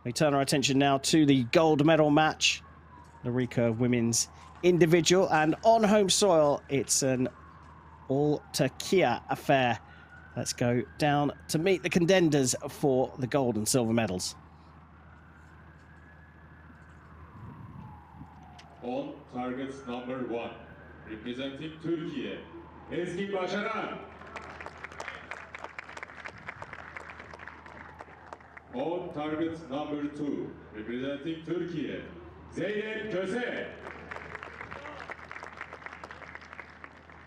We turn our attention now to the gold medal match, the recurve women's individual, and on home soil, it's an all-Turkey affair. Let's go down to meet the contenders for the gold and silver medals. On targets number 1, representing Türkiye, Ezgi Basaran. On targets number 2, representing Türkiye, Zeynep Kose.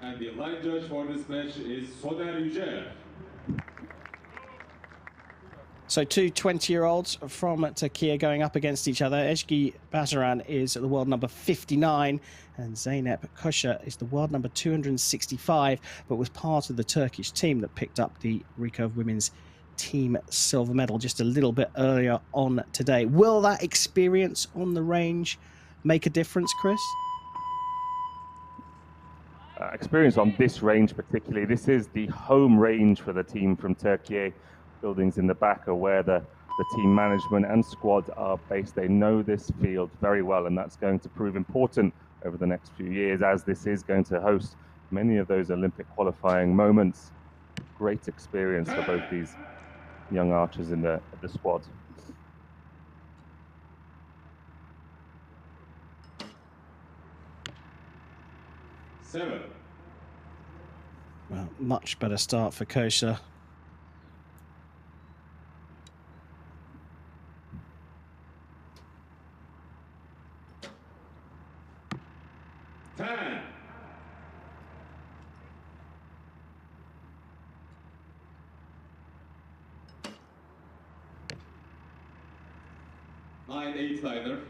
And the line judge for this match is Soner Yücel. So two 20-year-olds from Turkey going up against each other. Ezgi Basaran is the world number 59 and Zeynep Kose is the world number 265, but was part of the Turkish team that picked up the recurve women's team silver medal just a little bit earlier on today. Will that experience on the range make a difference, Chris? Experience on this range particularly. This is the home range for the team from Turkey. Buildings in the back are where the team management and squad are based. They know this field very well, and that's going to prove important over the next few years, as this is going to host many of those Olympic qualifying moments. Great experience for both these young archers in the squad. Well, much better start for Kose. Nine 8-liner.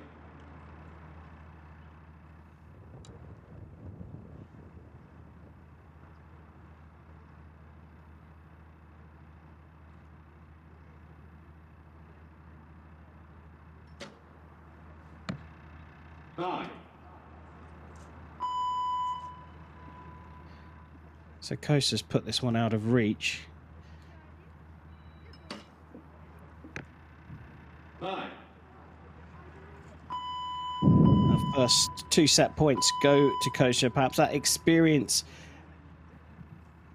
So Kose's put this one out of reach. Nine. The first two set points go to Kose. Perhaps that experience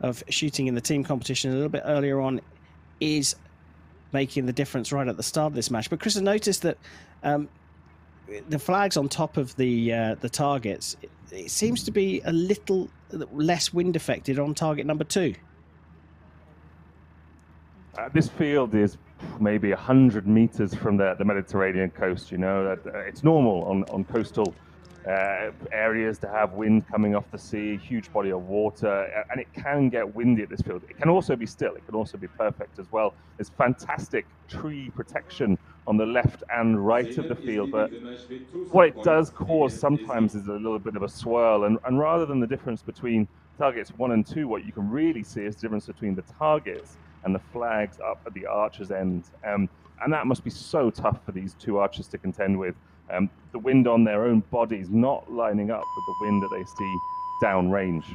of shooting in the team competition a little bit earlier on is making the difference right at the start of this match. But Chris, I noticed that the flags on top of the targets, it seems to be a little less wind affected on target number 2. This field is maybe 100 meters from the Mediterranean coast. You know, it's normal on coastal areas to have wind coming off the sea, huge body of water, and it can get windy at this field. It can also be still. It can also be perfect as well. There's fantastic tree protection on the left and right of the field, but what it does cause sometimes is a little bit of a swirl, and rather than the difference between targets 1 and 2, what you can really see is the difference between the targets and the flags up at the archer's end. And that must be so tough for these two archers to contend with. The wind on their own bodies not lining up with the wind that they see downrange.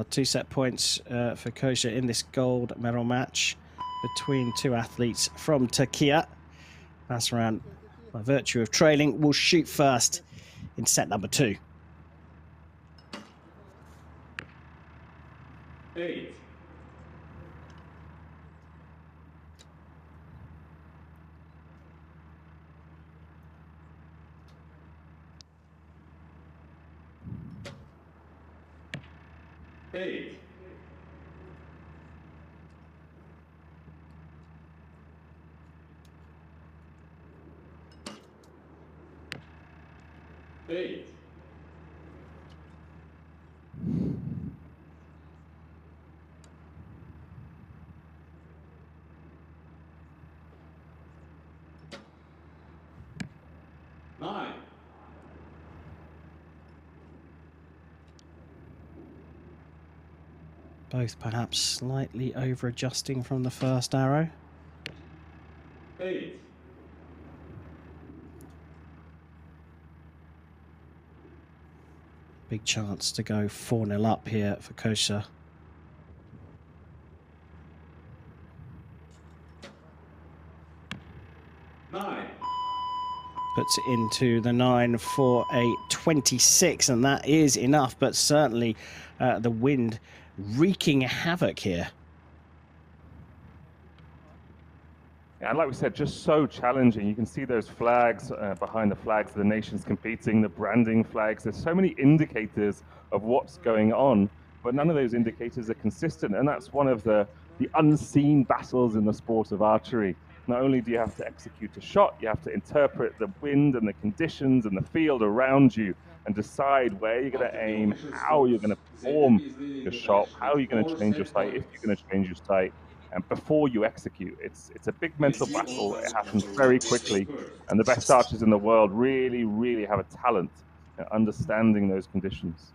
2 set points for Kose in this gold medal match between two athletes from Turkey. Basaran, by virtue of trailing, will shoot first in set number 2. 8. Eight. Eight. Nine. Both perhaps slightly over-adjusting from the first arrow. 8. Big chance to go 4-0 up here for Kose. 9. Puts it into the 9 for a 26, and that is enough, but certainly the wind wreaking havoc here. And like we said, just so challenging. You can see those flags behind the flags of the nations competing, the branding flags. There's so many indicators of what's going on, but none of those indicators are consistent. And that's one of the unseen battles in the sport of archery. Not only do you have to execute a shot, you have to interpret the wind and the conditions and the field around you and decide where you're going to aim, how you're going to perform your shot, how you're going to change your sight, if you're going to change your sight. And before you execute, it's a big mental battle. It happens very quickly, and the best archers in the world really, really have a talent at understanding those conditions.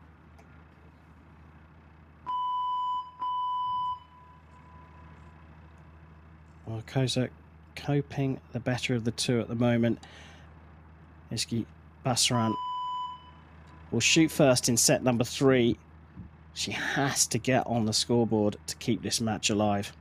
Well, Kose coping the better of the two at the moment. Ezgi Basaran will shoot first in set number 3. She has to get on the scoreboard to keep this match alive.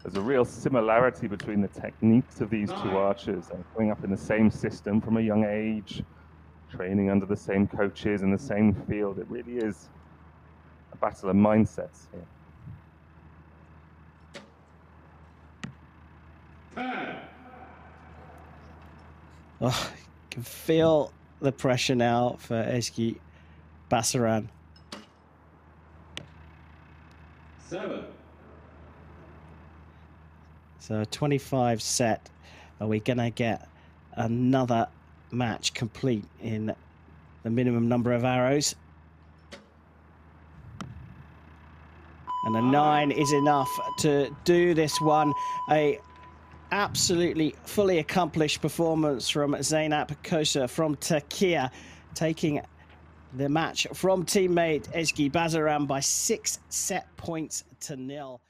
There's a real similarity between the techniques of these two archers. They're growing up in the same system from a young age, training under the same coaches in the same field. It really is a battle of mindsets here. Oh, you can feel the pressure now for Ezgi Basaran. 7. So 25 set. Are we going to get another match complete in the minimum number of arrows? And a 9 is enough to do this one. A absolutely fully accomplished performance from Zeynep Kose from Turkey, taking the match from teammate Ezgi Basaran by 6 set points to 0.